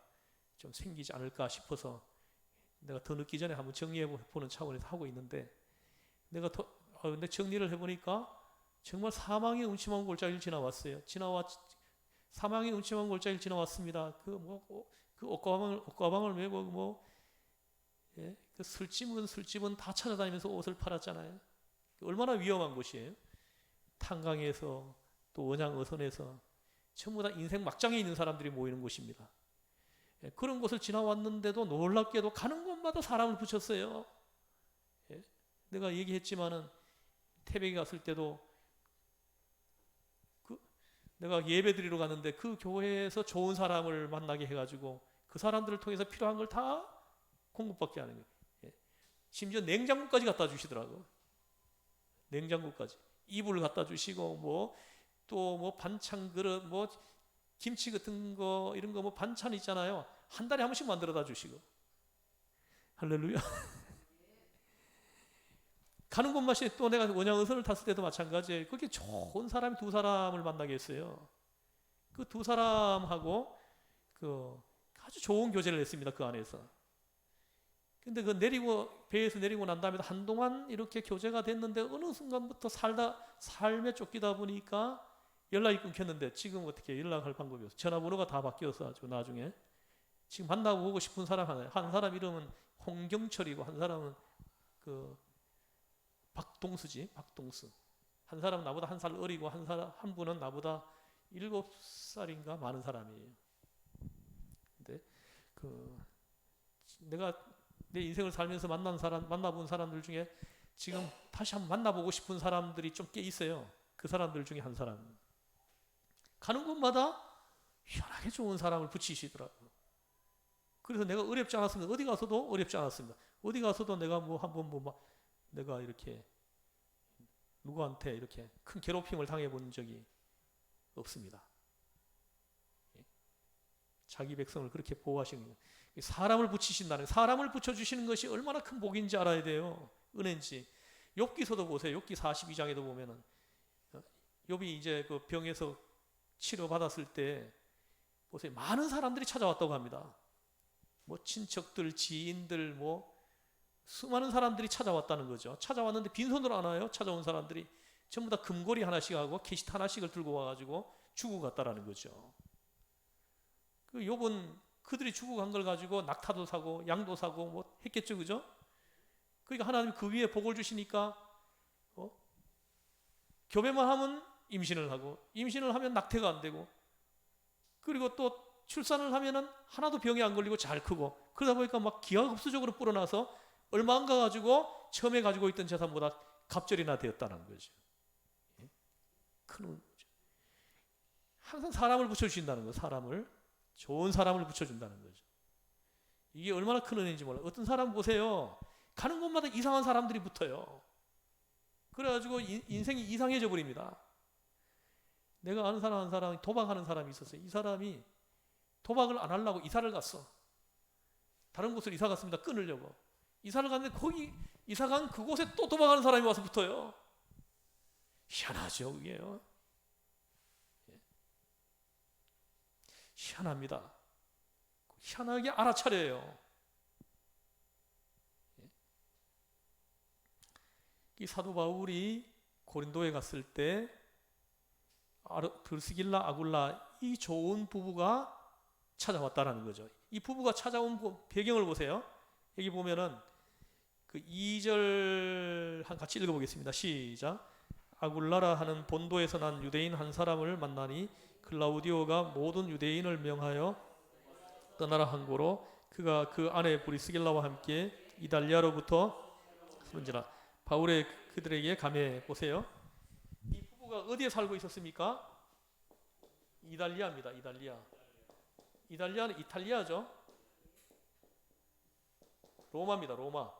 Speaker 1: 좀 생기지 않을까 싶어서 내가 더 늦기 전에 한번 정리해 보는 차원에서 하고 있는데 근데 정리를 해보니까 정말 사망의 음침한 골짜기를 지나왔어요. 사망의 음침한 골짜기를 지나왔습니다. 그 옷가방을 메고 그 술집은 다 찾아다니면서 옷을 팔았잖아요. 얼마나 위험한 곳이에요. 탄강에서 또 원양어선에서 전부 다 인생 막장에 있는 사람들이 모이는 곳입니다. 그런 곳을 지나왔는데도 놀랍게도 가는 곳마다 사람을 붙였어요. 내가 얘기했지만은 태백에 갔을 때도 내가 예배 드리러 갔는데 그 교회에서 좋은 사람을 만나게 해가지고 그 사람들을 통해서 필요한 걸 다 공급받게 하는 거예요. 심지어 냉장고까지 갖다 주시더라고. 냉장고까지. 이불을 갖다 주시고 또 반찬 그릇 김치 같은 거 이런 거 반찬 있잖아요. 한 달에 한 번씩 만들어다 주시고. 할렐루야. 가는 곳마다 또 내가 원양어선을 탔을 때도 마찬가지예요. 그렇게 좋은 사람이 2사람을 만나게 했어요. 그 2사람하고 아주 좋은 교제를 했습니다. 그 안에서. 근데 배에서 내리고 난 다음에 한동안 이렇게 교제가 됐는데 어느 순간부터 삶에 쫓기다 보니까 연락이 끊겼는데 지금 어떻게 연락할 방법이 없어요. 전화번호가 다 바뀌어서 나중에 지금 만나고 보고 싶은 사람 한 사람 이름은 홍경철이고 한 사람은 박동수지. 한 사람은 나보다 1살 어리고 한 분은 나보다 7살인가 많은 사람이에요. 근데 내가 내 인생을 살면서 만나본 사람들 중에 지금 다시 한번 만나보고 싶은 사람들이 좀 꽤 있어요. 그 사람들 중에 한 사람. 가는 곳마다 희한하게 좋은 사람을 붙이시더라고요. 그래서 내가 어렵지 않았습니다. 어디 가서도 어렵지 않았습니다. 어디 가서도 내가 뭐 한번 내가 이렇게 누구한테 이렇게 큰 괴롭힘을 당해본 적이 없습니다. 자기 백성을 그렇게 보호하시는 거예요. 사람을 붙이신다는, 사람을 붙여주시는 것이 얼마나 큰 복인지 알아야 돼요. 은혜인지. 욥기서도 보세요. 욥기 42장에도 보면은 욥이 이제 그 병에서 치료받았을 때 보세요. 많은 사람들이 찾아왔다고 합니다. 뭐 친척들, 지인들, 뭐 수많은 사람들이 찾아왔다는 거죠. 찾아왔는데 빈손으로 안 와요. 찾아온 사람들이 전부 다 금고리 하나씩 하고 캐시트 하나씩을 들고 와가지고 주고 갔다라는 거죠. 그 욥은 그들이 주고 간 걸 가지고 낙타도 사고 양도 사고 뭐 했겠죠, 그죠? 그러니까 하나님 그 위에 복을 주시니까 교배만 하면 임신을 하고, 임신을 하면 낙태가 안 되고, 그리고 또 출산을 하면은 하나도 병이 안 걸리고 잘 크고, 그러다 보니까 막 기하급수적으로 불어나서 얼마 안 가가지고 처음에 가지고 있던 재산보다 갑절이나 되었다는 거죠. 큰 항상 사람을 붙여주신다는 거예요. 사람을, 좋은 사람을 붙여준다는 거죠. 이게 얼마나 큰 은혜인지 몰라요. 어떤 사람 보세요. 가는 곳마다 이상한 사람들이 붙어요. 그래가지고 인생이 이상해져 버립니다. 내가 아는 사람 한 사람이 도박하는 사람이 있었어요. 이 사람이 도박을 안 하려고 이사를 갔어. 다른 곳으로 이사 갔습니다. 끊으려고. 이사를 갔는데 거기 이사 간 그곳에 또 도박하는 사람이 와서 붙어요. 희한하죠, 그게요. 희한합니다. 희한하게 알아차려요. 이 사도 바울이 고린도에 갔을 때 브리스길라, 아굴라 이 좋은 부부가 찾아왔다라는 거죠. 이 부부가 찾아온 배경을 보세요. 여기 보면은 그 2절 같이 읽어보겠습니다. 시작. 아굴라라 하는 본도에서 난 유대인 한 사람을 만나니 클라우디오가 모든 유대인을 명하여 떠나라 한 고로 그가 그 아내 브리스길라와 함께 이달리아로부터 선지라. 바울의 그들에게 감해 보세요. 이 부부가 어디에 살고 있었습니까? 이달리아입니다. 이달리아. 이달리아는 이탈리아죠. 로마입니다. 로마.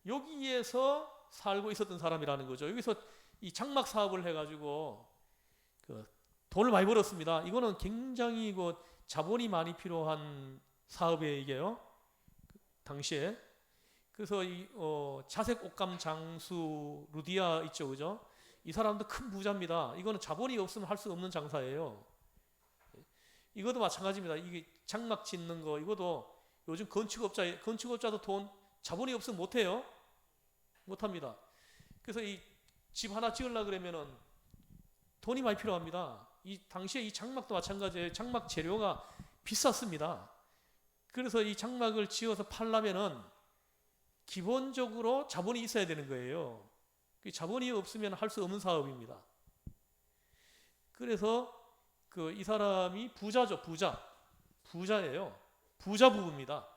Speaker 1: 여기에서 살고 있었던 사람이라는 거죠. 여기서 이 장막 사업을 해가지고 돈을 많이 벌었습니다. 이거는 굉장히 자본이 많이 필요한 사업이에요, 이게요. 당시에. 그래서 이 자색 옷감 장수 루디아 있죠, 그죠? 이 사람도 큰 부자입니다. 이거는 자본이 없으면 할 수 없는 장사예요. 이것도 마찬가지입니다. 이게 장막 짓는 거, 이것도 요즘 건축업자도 자본이 없으면 못해요. 못합니다. 그래서 이 집 하나 지으려고 그러면은 돈이 많이 필요합니다. 이 당시에 이 장막도 마찬가지예요. 장막 재료가 비쌌습니다. 그래서 이 장막을 지어서 팔려면은 기본적으로 자본이 있어야 되는 거예요. 자본이 없으면 할 수 없는 사업입니다. 그래서 이 사람이 부자죠. 부자예요. 부자 부부입니다.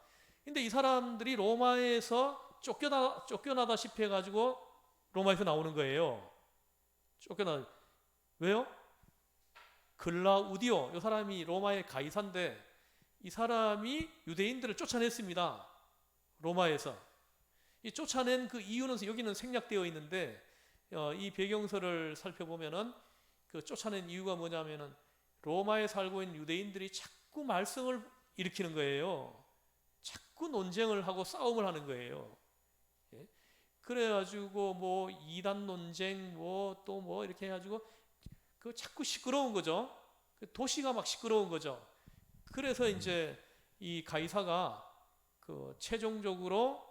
Speaker 1: 근데 이 사람들이 로마에서 쫓겨나다시피 해가지고 로마에서 나오는 거예요. 왜요? 글라우디오, 이 사람이 로마의 가이사인데 이 사람이 유대인들을 쫓아냈습니다. 로마에서. 이 쫓아낸 그 이유는 여기는 생략되어 있는데 이 배경서를 살펴보면은 그 쫓아낸 이유가 뭐냐면은 로마에 살고 있는 유대인들이 자꾸 말썽을 일으키는 거예요. 자꾸 논쟁을 하고 싸움을 하는 거예요. 그래가지고 뭐 이단 논쟁 또 이렇게 해가지고 자꾸 시끄러운 거죠. 도시가 막 시끄러운 거죠. 그래서 이제 이 가이사가 최종적으로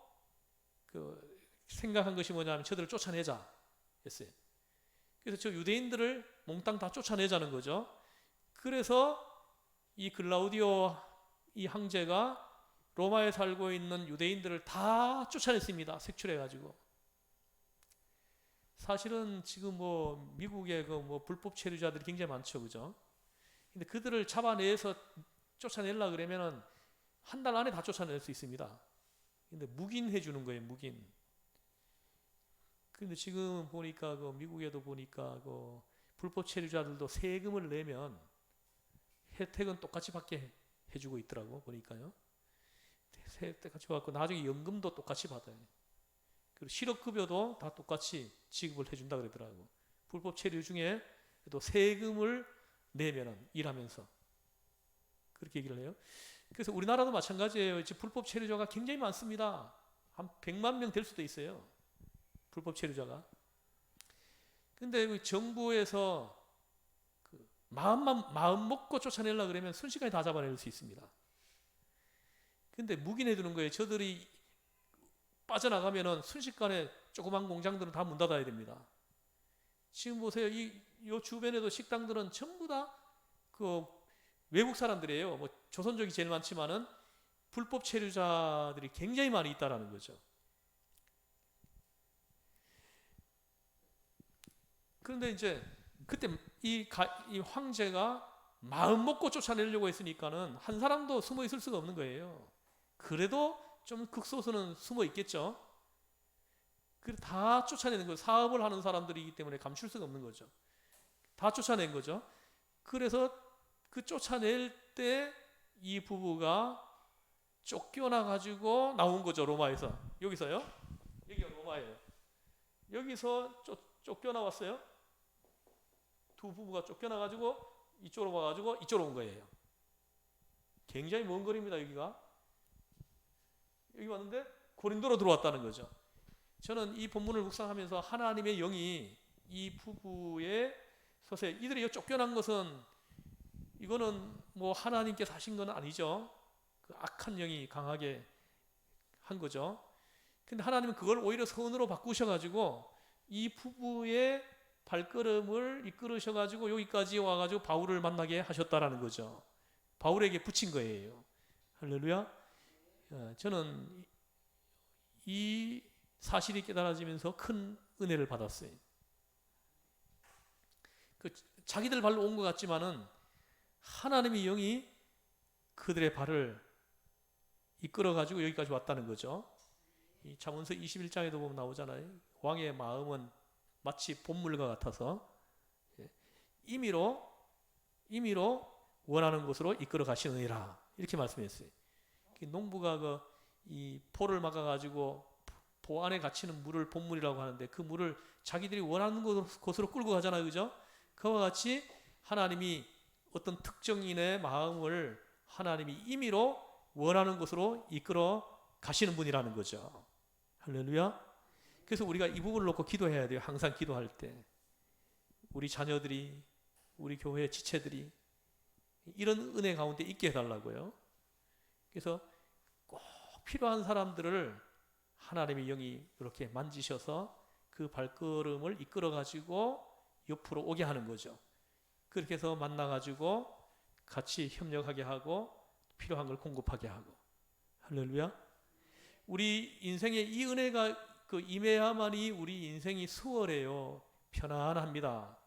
Speaker 1: 생각한 것이 뭐냐면 저들을 쫓아내자 했어요. 그래서 저 유대인들을 몽땅 다 쫓아내자는 거죠. 그래서 이 글라우디오 이 황제가 로마에 살고 있는 유대인들을 다 쫓아냈습니다. 색출해가지고. 사실은 지금 미국의 불법 체류자들이 굉장히 많죠, 그죠? 근데 그들을 잡아내서 쫓아내려고 그러면은 한 달 안에 다 쫓아낼 수 있습니다. 근데 묵인해 주는 거예요, 묵인. 근데 지금 보니까 미국에도 보니까 불법 체류자들도 세금을 내면 혜택은 똑같이 받게 해주고 있더라고 보니까요. 똑같이 받고 나중에 연금도 똑같이 받아요. 그리고 실업급여도 다 똑같이 지급을 해준다 그러더라고. 불법 체류 중에 또 세금을 내면은 일하면서 그렇게 얘기를 해요. 그래서 우리나라도 마찬가지예요. 지금 불법 체류자가 굉장히 많습니다. 한 100만 명 될 수도 있어요. 불법 체류자가. 근데 정부에서 마음 먹고 쫓아내려고 그러면 순식간에 다 잡아낼 수 있습니다. 근데 묵인해 두는 거예요. 저들이 빠져나가면은 순식간에 조그만 공장들은 다 문 닫아야 됩니다. 지금 보세요. 요 주변에도 식당들은 전부 다 그 외국 사람들이에요. 뭐 조선족이 제일 많지만은 불법 체류자들이 굉장히 많이 있다라는 거죠. 그런데 이제 그때 이 황제가 마음 먹고 쫓아내려고 했으니까는 한 사람도 숨어 있을 수가 없는 거예요. 그래도 좀 극소수는 숨어 있겠죠. 그래 다 쫓아내는 거예요. 사업을 하는 사람들이기 때문에 감출 수가 없는 거죠. 다 쫓아낸 거죠. 그래서 그 쫓아낼 때 이 부부가 쫓겨나 가지고 나온 거죠. 로마에서. 여기서요. 여기가 로마예요. 여기서 쫓겨나왔어요. 두 부부가 쫓겨나가지고 이쪽으로 와가지고 이쪽으로 온 거예요. 굉장히 먼 거리입니다. 여기가. 여기 왔는데 고린도로 들어왔다는 거죠. 저는 이 본문을 묵상하면서 하나님의 영이 이 부부의 서세 이들이 쫓겨난 것은 이거는 뭐 하나님께서 하신 건 아니죠. 그 악한 영이 강하게 한 거죠. 근데 하나님은 그걸 오히려 선으로 바꾸셔가지고 이 부부의 발걸음을 이끌으셔가지고 여기까지 와가지고 바울을 만나게 하셨다라는 거죠. 바울에게 붙인 거예요. 할렐루야. 저는 이 사실이 깨달아지면서 큰 은혜를 받았어요. 자기들 발로 온 것 같지만은 하나님의 영이 그들의 발을 이끌어가지고 여기까지 왔다는 거죠. 이 잠언서 21장에도 보면 나오잖아요. 왕의 마음은 마치 봇물과 같아서 임의로 원하는 곳으로 이끌어 가시느니라 이렇게 말씀했어요. 농부가 이 포를 막아가지고 포 안에 갇히는 물을 봇물이라고 하는데 그 물을 자기들이 원하는 곳으로 끌고 가잖아요, 그죠? 그와 같이 하나님이 어떤 특정인의 마음을 하나님이 임의로 원하는 곳으로 이끌어 가시는 분이라는 거죠. 할렐루야. 그래서 우리가 이 부분을 놓고 기도해야 돼요. 항상 기도할 때 우리 자녀들이 우리 교회 지체들이 이런 은혜 가운데 있게 해달라고요. 그래서 꼭 필요한 사람들을 하나님의 영이 이렇게 만지셔서 그 발걸음을 이끌어 가지고 옆으로 오게 하는 거죠. 그렇게 해서 만나 가지고 같이 협력하게 하고 필요한 걸 공급하게 하고. 할렐루야. 우리 인생에 이 은혜가 임해야만이 우리 인생이 수월해요. 편안합니다.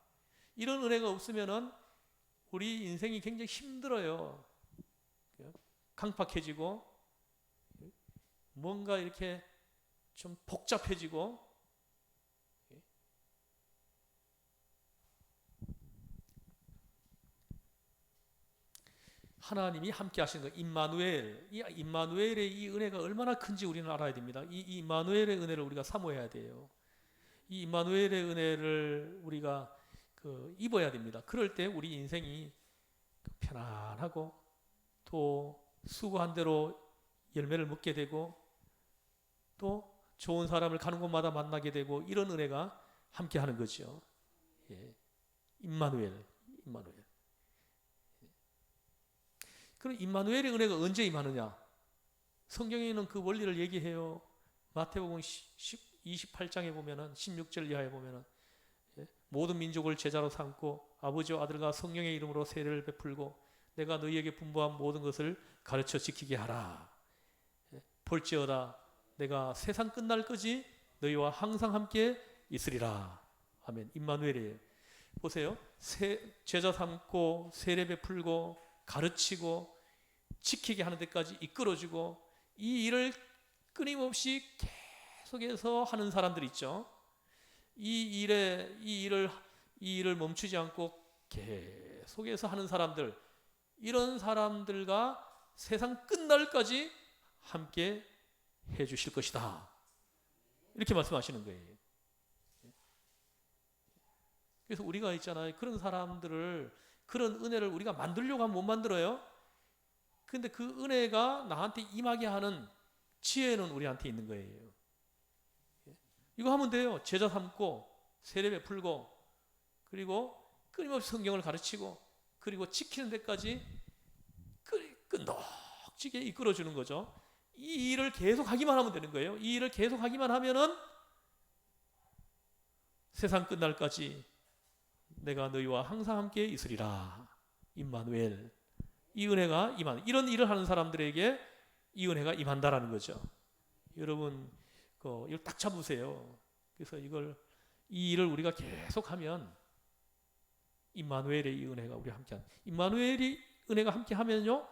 Speaker 1: 이런 은혜가 없으면은 우리 인생이 굉장히 힘들어요. 강팍해지고 뭔가 이렇게 좀 복잡해지고 하나님이 함께 하시는 거 임마누엘, 이 임마누엘의 이 은혜가 얼마나 큰지 우리는 알아야 됩니다. 이 임마누엘의 은혜를 우리가 사모해야 돼요. 이 임마누엘의 은혜를 우리가 입어야 됩니다. 그럴 때 우리 인생이 편안하고 또 수고한 대로 열매를 먹게 되고 또 좋은 사람을 가는 곳마다 만나게 되고 이런 은혜가 함께 하는 거죠. 예. 임마누엘. 그럼 임마누엘의 은혜가 언제 임하느냐? 성경에는 그 원리를 얘기해요. 마태복음 28장에 보면은 16절 이하에 보면은 모든 민족을 제자로 삼고 아버지와 아들과 성령의 이름으로 세례를 베풀고 내가 너희에게 분부한 모든 것을 가르쳐 지키게 하라. 볼지어다 내가 세상 끝날까지 너희와 항상 함께 있으리라. 아멘. 임마누엘이에요. 보세요. 제자 삼고 세례 베풀고 가르치고 지키게 하는 데까지 이끌어주고 이 일을 끊임없이 계속해서 하는 사람들 있죠. 이 일을 멈추지 않고 계속해서 하는 사람들, 이런 사람들과 세상 끝날까지 함께 해 주실 것이다. 이렇게 말씀하시는 거예요. 그래서 우리가 있잖아요. 그런 사람들을, 그런 은혜를 우리가 만들려고 하면 못 만들어요. 근데 그 은혜가 나한테 임하게 하는 지혜는 우리한테 있는 거예요. 이거 하면 돼요. 제자 삼고, 세례 베풀고, 그리고 끊임없이 성경을 가르치고, 그리고 지키는 데까지 끈덕지게 이끌어주는 거죠. 이 일을 계속 하기만 하면 되는 거예요. 이 일을 계속 하기만 하면은 세상 끝날까지 내가 너희와 항상 함께 있으리라. 임마누엘. 이 은혜가 이런 일을 하는 사람들에게 이 은혜가 임한다라는 거죠. 여러분, 이걸 딱 잡으세요. 그래서 이 일을 우리가 계속하면 임마누엘의 이 은혜가 우리 함께한. 임마누엘이 은혜가 함께하면요,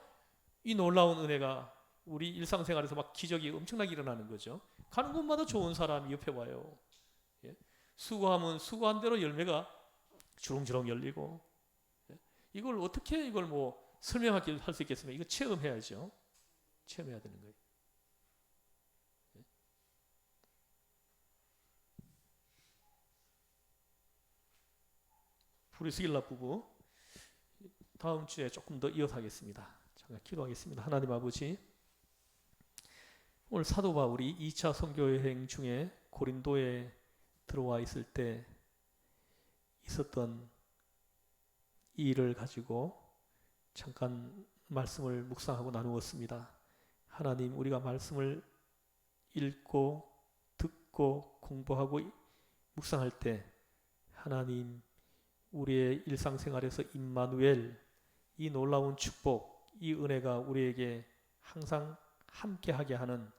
Speaker 1: 이 놀라운 은혜가 우리 일상생활에서 막 기적이 엄청나게 일어나는 거죠. 가는 곳마다 좋은 사람이 옆에 와요. 예? 수고하면 수고한 대로 열매가 주렁주렁 열리고. 예? 이걸 어떻게 설명할 수 있겠습니까? 이거 체험해야죠. 체험해야 되는 거예요. 예? 브리스길라 부부, 다음 주에 조금 더 이어서 하겠습니다. 잠깐 기도하겠습니다. 하나님 아버지, 오늘 사도 바울이 2차 선교 여행 중에 고린도에 들어와 있을 때 있었던 이 일을 가지고 잠깐 말씀을 묵상하고 나누었습니다. 하나님, 우리가 말씀을 읽고 듣고 공부하고 묵상할 때 하나님, 우리의 일상생활에서 임마누엘, 이 놀라운 축복, 이 은혜가 우리에게 항상 함께하게 하는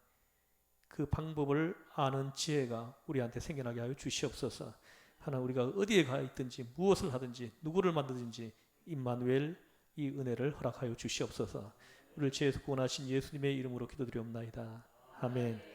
Speaker 1: 그 방법을 아는 지혜가 우리한테 생겨나게 하여 주시옵소서. 하나님, 우리가 어디에 가 있든지 무엇을 하든지 누구를 만나든지 임마누엘, 이 은혜를 허락하여 주시옵소서. 우리를 죄에서 구원하신 예수님의 이름으로 기도드리옵나이다. 아멘.